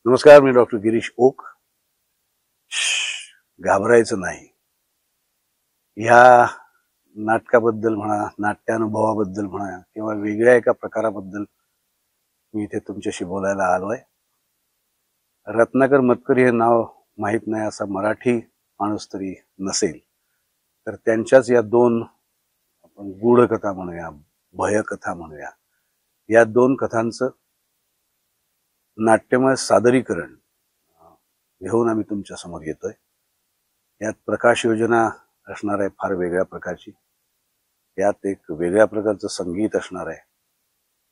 नमस्कार, मी doctor Girish okay. घाबरायचं नाही. ह्या नाटकाबद्दल म्हणा, नाट्यानुभवाबद्दल म्हणा किंवा वेगळ्या एका प्रकाराबद्दल मी इथे तुमच्याशी बोलायला आलोय. रत्नाकर मतकरी हे नाव माहीत नाही असा मराठी माणूस तरी नसेल, तर त्यांच्याच या दोन आपण गूढकथा म्हणूया, भयकथा म्हणूया, या दोन कथांचं नाट्यमय सादरीकरण घेऊन आम्ही तुमच्या समोर येतोय. यात प्रकाश योजना असणार आहे फार वेगळ्या प्रकारची. यात एक वेगळ्या प्रकारचं संगीत असणार आहे,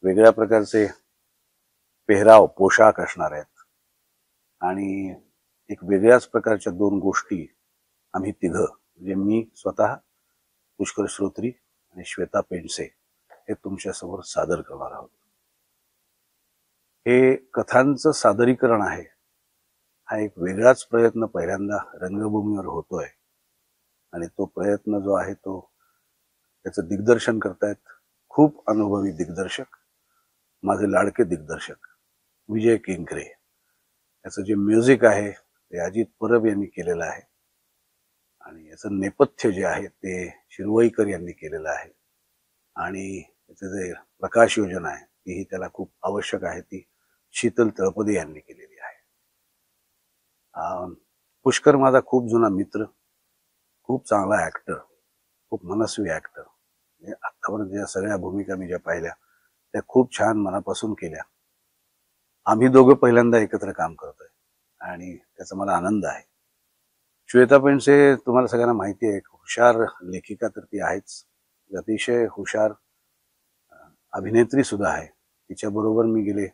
वेगळ्या प्रकारचे पेहराव पोशाख असणार आहेत आणि एक वेगळ्याच प्रकारच्या दोन गोष्टी आम्ही तिघं म्हणजे मी स्वतः, पुष्कर श्रोत्री आणि श्वेता पेंडसे हे तुमच्यासमोर सादर करणार आहोत. हे कथांचं सादरीकरण आहे. हा एक वेगळाच प्रयत्न पहिल्यांदा रंगभूमीवर होतोय आणि तो प्रयत्न जो आहे तो त्याचं दिग्दर्शन करतायत खूप अनुभवी दिग्दर्शक, माझे लाडके दिग्दर्शक विजय केंकरे. याचं जे म्युझिक आहे ते अजित परब यांनी केलेलं आहे आणि याचं नेपथ्य जे आहे ते शिरवईकर यांनी केलेलं आहे आणि याचं जे प्रकाश योजना आहे तीही त्याला खूप आवश्यक आहे, ती शीतल तळपदे यांनी केलेली आहे. पुष्कर माझा खूप जुना मित्र, खूप चांगला ऍक्टर, खूप मनस्वी ऍक्टर. आतापर्यंत ज्या सगळ्या भूमिका मी ज्या पाहिल्या त्या खूप छान मनापासून केल्या. आम्ही दोघं पहिल्यांदा एकत्र काम करतोय आणि त्याचा मला आनंद आहे. श्वेता पेंडसे तुम्हाला सगळ्यांना माहिती आहे, हुशार लेखिका तर ती आहेच, अतिशय हुशार अभिनेत्री सुद्धा आहे. तिच्याबरोबर मी गेले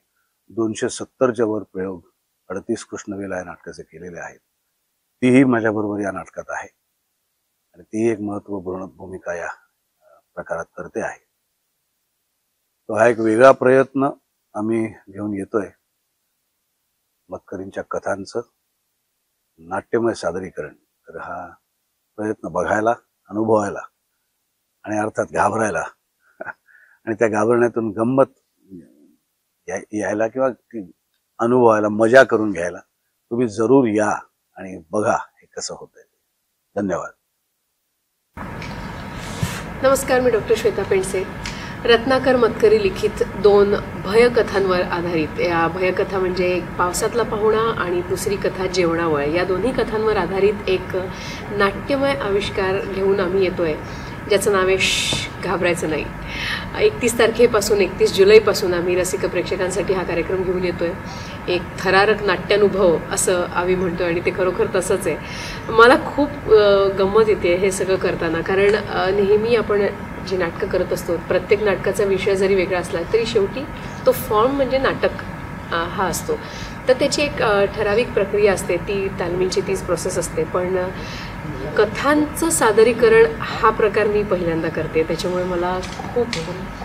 270च्या वर प्रयोग 38 कृष्णवेला या नाटकाचे केलेले आहेत. तीही माझ्याबरोबर या नाटकात आहे आणि ती एक महत्वपूर्ण भूमिका या प्रकारात करते आहे. तो हा एक वेगळा प्रयत्न आम्ही घेऊन येतोय. मतकरींच्या कथांचं नाट्यमय सादरीकरण. तर हा प्रयत्न बघायला, अनुभवायला आणि अर्थात घाबरायला आणि त्या घाबरण्यातून गंमत यायला किंवा अनुभवायला, मजा करून घ्यायला तुम्ही जरूर या आणि बघा हे कसं होतंय. धन्यवाद. नमस्कार, मी डॉक्टर श्वेता पेंडसे. रत्नाकर मतकरी लिखित दोन भयकथांवर आधारित, या भयकथा म्हणजे एक पावसातला पाहुणा आणि दुसरी कथा जेवणावळ, या दोन्ही कथांवर आधारित एक नाट्यमय आविष्कार घेऊन आम्ही येतोय, ज्याचं नाव आहे घाबरायचं नाही. 31 तारखेपासून 31 जुलैपासून आम्ही रसिक प्रेक्षकांसाठी हा कार्यक्रम घेऊन येतोय. एक थरारक नाट्यानुभव असं आम्ही म्हणतोय आणि ते खरोखर तसंच आहे. मला खूप गंमत येते हे सगळं करताना, कारण नेहमी आपण जी नाटकं करत असतो, प्रत्येक नाटकाचा विषय जरी वेगळा असला तरी शेवटी तो फॉर्म म्हणजे नाटक हा असतो. तर त्याची एक ठराविक प्रक्रिया असते, ती तालमीची तीच प्रोसेस असते. पण कथांचं सादरीकरण हा प्रकार मी पहिल्यांदा करते, त्याच्यामुळे मला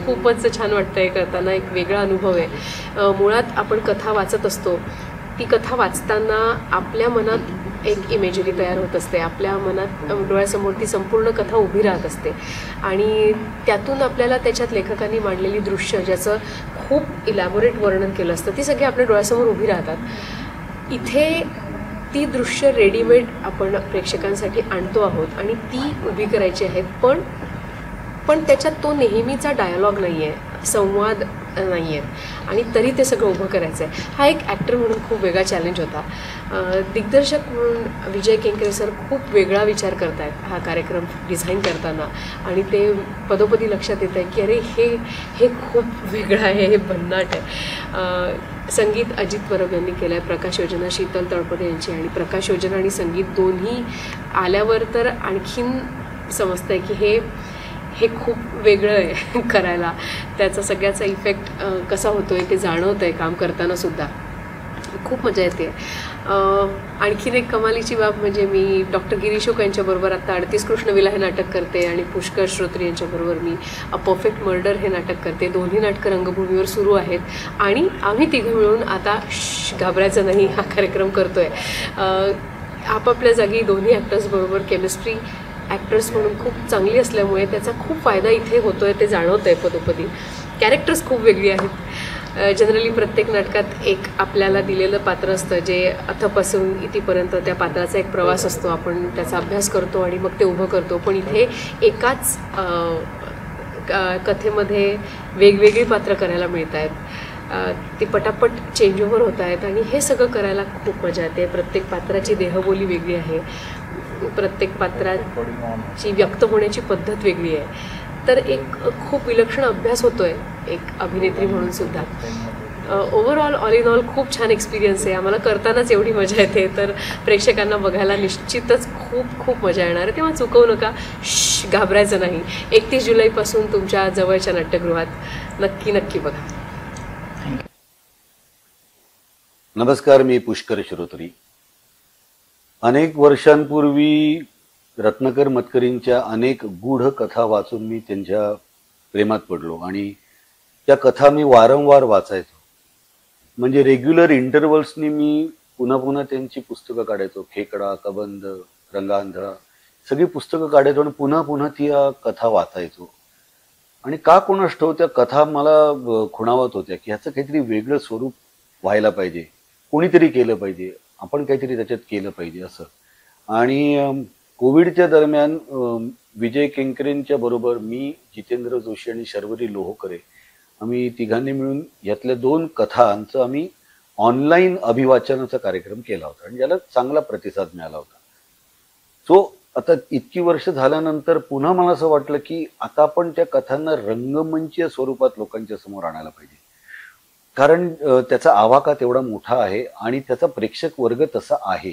खूपच छान वाटतं. हे करताना एक वेगळा अनुभव आहे. मुळात आपण कथा वाचत असतो, ती कथा वाचताना आपल्या मनात एक इमेजरी तयार होत असते, आपल्या मनात डोळ्यासमोर ती संपूर्ण कथा उभी राहत असते आणि त्यातून आपल्याला त्याच्यात लेखकांनी मांडलेली दृश्य, ज्याचं खूप इलॅबोरेट वर्णन केलं असतं, ती सगळी आपल्या डोळ्यासमोर उभी राहतात. इथे ती दृश्य रेडीमेड आपण प्रेक्षकांसाठी आणतो आहोत आणि ती उभी करायची आहेत, पण त्याच्यात तो नेहमीचा डायलॉग नाही आहे, संवाद नाही आहेत आणि तरी ते सगळं उभं करायचं आहे. हा एक ॲक्टर म्हणून खूप वेगळा चॅलेंज होता. दिग्दर्शक म्हणून विजय केंकरे सर खूप वेगळा विचार करत आहेत हा कार्यक्रम डिझाईन करताना आणि ते पदोपदी लक्षात येत आहे की अरे हे खूप वेगळं आहे, हे भन्नाट आहे. संगीत अजित परब यांनी केलं आहे, प्रकाश योजना शीतल तळपदे यांची, आणि प्रकाश योजना आणि संगीत दोन्ही आल्यावर तर आणखीन समजतं आहे की हे खूप वेगळं आहे करायला. त्याचा सगळ्याचा इफेक्ट कसा होतो आहे ते जाणवतं आहे काम करतानासुद्धा. खूप मजा येते. आणखीन एक कमालीची बाब म्हणजे मी डॉक्टर गिरीश ओक यांच्याबरोबर आता 38 कृष्णवेला हे नाटक करते आणि पुष्कर श्रोत्री यांच्याबरोबर मी अ परफेक्ट मर्डर हे नाटक करते. दोन्ही नाटकं रंगभूमीवर सुरू आहेत आणि आम्ही तिघं मिळून आता घाबरायचं नाही हा कार्यक्रम करतो आहे. आपापल्या जागी दोन्ही ॲक्टर्सबरोबर केमिस्ट्री ॲक्टर्स म्हणून खूप चांगली असल्यामुळे त्याचा खूप फायदा इथे होतो आहे, ते जाणवतं आहे पदोपदी. कॅरेक्टर्स खूप वेगळी आहेत. जनरली प्रत्येक नाटकात एक आपल्याला दिलेलं पात्र असतं जे अथपासून इथपर्यंत त्या पात्राचा एक प्रवास असतो, आपण त्याचा अभ्यास करतो आणि मग ते उभं करतो. पण इथे एकाच कथेमध्ये वेगवेगळी पात्र करायला मिळत आहेत, ती पटापट चेंज ओव्हर होत आहेत आणि हे सगळं करायला खूप मजा येते. प्रत्येक पात्राची देहबोली वेगळी आहे, प्रत्येक पात्राची व्यक्त होण्याची पद्धत वेगळी आहे. तर एक खूप विलक्षण अभ्यास होतो आहे एक अभिनेत्री म्हणून सुद्धा. ओव्हरऑल ऑल इन ऑल खूप छान एक्सपिरियन्स आहे. आम्हाला करतानाच एवढी मजा येते, तर प्रेक्षकांना बघायला निश्चितच खूप खूप मजा येणार आहे. तेव्हा चुकवू नका, घाबरायचं नाही. 31 जुलैपासून तुमच्या जवळच्या नाट्यगृहात नक्की नक्की बघा. नमस्कार, मी पुष्कर श्रोत्री. अनेक वर्षांपूर्वी रत्नाकर मतकरींच्या अनेक गूढ कथा वाचून मी त्यांच्या प्रेमात पडलो आणि त्या कथा मी वारंवार वाचायचो. म्हणजे रेग्युलर इंटरव्हल्सनी मी पुन्हा पुन्हा त्यांची पुस्तकं काढायचो. खेकडा, कबंध, रंगांधळा सगळी पुस्तकं काढायचो आणि पुन्हा पुन्हा ती कथा वाचायचो. आणि का कोणास ठाऊक त्या कथा मला खुणावत होत्या की ह्याचं काहीतरी वेगळं स्वरूप व्हायला पाहिजे, कोणीतरी केलं पाहिजे, आपण काहीतरी त्याच्यात केलं पाहिजे असं. आणि कोविडच्या दरम्यान विजय केंकरेंच्या बरोबर मी, जितेंद्र जोशी आणि शर्वरी लोहोकरे आम्ही तिघांनी मिळून यातल्या 2 कथांचं आम्ही ऑनलाईन अभिवाचनाचा कार्यक्रम केला होता आणि याला चांगला प्रतिसाद मिळाला होता. सो आता इतकी वर्ष झाल्यानंतर पुन्हा मला असं वाटलं की आता आपण त्या कथांना रंगमंचीय स्वरूपात लोकांच्या समोर आणायला पाहिजे. कारण त्याचा आवाका तेवढा मोठा आहे आणि त्याचा प्रेक्षक वर्ग तसा आहे.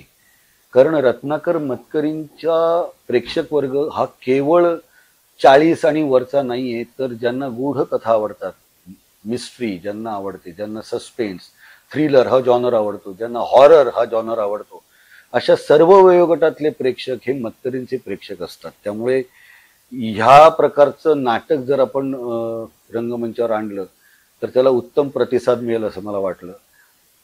कारण रत्नाकर मतकरींचा प्रेक्षक वर्ग हा केवळ 40 आणि वरचा नाहीये, तर ज्यांना गूढ कथा आवडतात, मिस्ट्री ज्यांना आवडते, ज्यांना सस्पेन्स, थ्रिलर हा जॉनर आवडतो, ज्यांना हॉरर हा जॉनर आवडतो, अशा सर्व वयोगटातले प्रेक्षक हे मतकरींचे प्रेक्षक असतात. त्यामुळे ह्या प्रकारचं नाटक जर आपण रंगमंचावर आणलं तर त्याला उत्तम प्रतिसाद मिळेल असं मला वाटलं.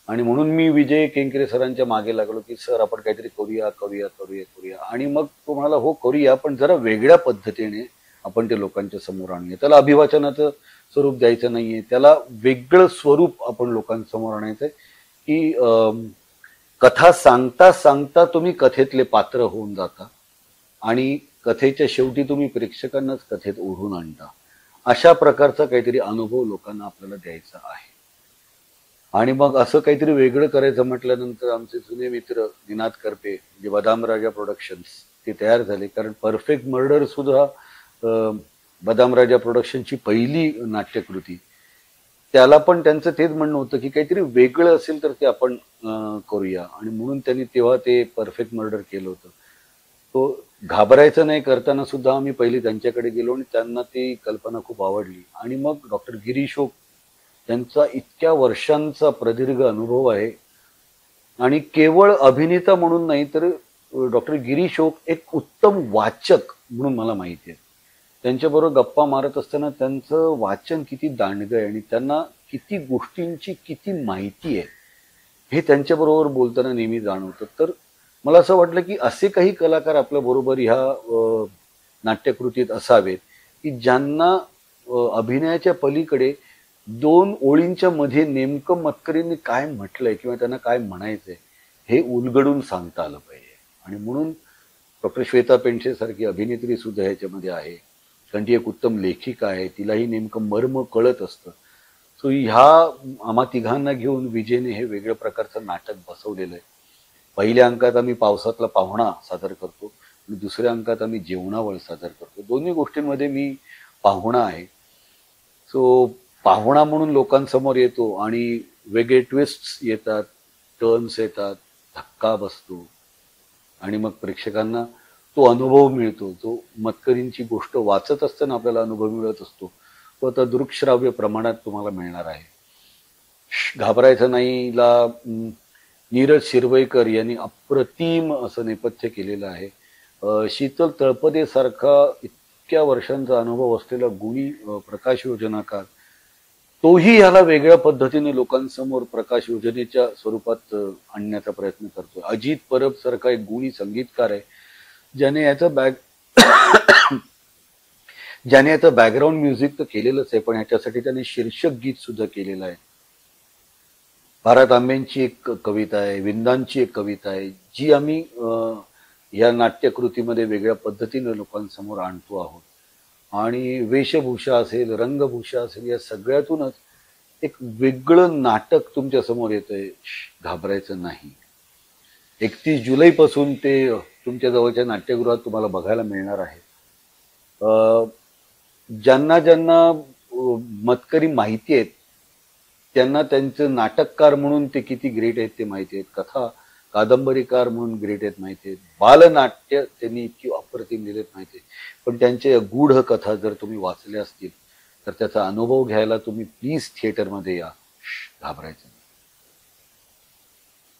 आणि म्हणून मी विजय केंकरे सरांच्या मागे लागलो की सर आपण काहीतरी करूया करूया करूया करूया. आणि मग तो म्हणाला हो करूया, पण जरा वेगळ्या पद्धतीने आपण ते लोकांच्या समोर आणूया. त्याला अभिवाचनाचं स्वरूप द्यायचं नाहीये, त्याला वेगळं स्वरूप आपण लोकांसमोर आणायचंय की कथा सांगता सांगता तुम्ही कथेतले पात्र होऊन जाता आणि कथेच्या शेवटी तुम्ही प्रेक्षकांनाच कथेत ओढून आणता. अशा प्रकारचा काहीतरी अनुभव लोकांना आपल्याला द्यायचा आहे. आणि मग असं काहीतरी वेगळं करायचं म्हटल्यानंतर आमचे जुने मित्र निनाद करपे जे बदाम राजा प्रोडक्शन्स ते तयार झाले. कारण परफेक्ट मर्डर सुद्धा बदाम राजा प्रोडक्शनची पहिली नाट्यकृती, त्याला पण त्यांचं तेच म्हणणं होतं की काहीतरी वेगळं असेल तर ते आपण करूया. आणि म्हणून त्यांनी तेव्हा ते परफेक्ट मर्डर केलं होतं. तो घाबरायचं नाही करताना सुद्धा आम्ही पहिली त्यांच्याकडे गेलो आणि त्यांना ती कल्पना खूप आवडली. आणि मग डॉक्टर गिरीश ओक त्यांचा इतक्या वर्षांचा प्रदीर्घ अनुभव आहे आणि केवळ अभिनेता म्हणून नाही तर डॉक्टर गिरीश ओक एक उत्तम वाचक म्हणून मला माहिती आहे. त्यांच्याबरोबर गप्पा मारत असताना त्यांचं वाचन किती दांडगं आहे आणि त्यांना किती गोष्टींची किती माहिती आहे हे त्यांच्याबरोबर बोलताना नेहमी जाणवतं. तर मला असं वाटलं की असे काही कलाकार आपल्या बरोबर ह्या नाट्यकृतीत असावेत की ज्यांना अभिनयाच्या पलीकडे 2 ओळींच्या मध्ये नेमकं मतकरींनी काय म्हटलंय किंवा त्यांना काय म्हणायचंय हे उलगडून सांगता आलं पाहिजे. आणि म्हणून डॉक्टर श्वेता पेंडसे सारखी अभिनेत्री सुद्धा ह्याच्यामध्ये आहे, कारण ती एक उत्तम लेखिका आहे, तिलाही नेमकं मर्म कळत असतं. सो ह्या आम्हा तिघांना घेऊन विजयने हे वेगळ्या प्रकारचं नाटक बसवलेलं आहे. पहिल्या अंकात आम्ही पावसातला पाहुणा सादर करतो आणि दुसऱ्या अंकात आम्ही जेवणावळ सादर करतो. दोन्ही गोष्टींमध्ये मी पाहुणा आहे. सो पाहुणा म्हणून लोकांसमोर येतो आणि वेगळे ट्विस्ट्स येतात, टर्न्स येतात, धक्का बसतो आणि मग प्रेक्षकांना तो अनुभव मिळतो. जो मतकरींची गोष्ट वाचत असताना आपल्याला अनुभव मिळत असतो तो आता दृकश्राव्य प्रमाणात तुम्हाला मिळणार आहे. घाबरायचं नाही ला नीरज शिरवईकर यांनी अप्रतिम असं नेपथ्य केलेलं आहे. शीतल तळपदे सारखा इतक्या वर्षांचा अनुभव असलेला गुणी प्रकाश योजनाकार तोही ह्याला वेगळ्या पद्धतीने लोकांसमोर प्रकाश योजनेच्या स्वरूपात आणण्याचा प्रयत्न करतोय. अजित परब सारखा एक गुणी संगीतकार आहे ज्याने याचं बॅकग्राऊंड म्युझिक तर केलेलंच आहे, पण ह्याच्यासाठी त्याने शीर्षक गीत सुद्धा केलेलं आहे. भारत आंबेंची एक कविता आहे, विंदांची एक कविता आहे, जी आम्ही या नाट्यकृतीमध्ये वेगळ्या पद्धतीने लोकांसमोर आणतो आहोत. आणि वेशभूषा असेल, रंगभूषा असेल, या सगळ्यातूनच एक वेगळं नाटक तुमच्या समोर येतंय. घाबरायचं नाही. 31 जुलैपासून ते तुमच्या जवळच्या नाट्यगृहात तुम्हाला बघायला मिळणार आहे. ज्यांना ज्यांना मतकरी माहिती आहेत, त्यांना त्यांचं नाटककार म्हणून ते किती ग्रेट आहेत ते माहिती आहेत, कथा कादंबरीकार म्हणून ग्रेट आहेत माहिती आहेत, बालनाट्य त्यांनी इतकी अप्रतिम लिहिलेत माहिती आहे. पण त्यांच्या गूढ कथा जर तुम्ही वाचल्या असतील तर त्याचा अनुभव घ्यायला तुम्ही प्लीज थिएटरमध्ये या. घाबरायचं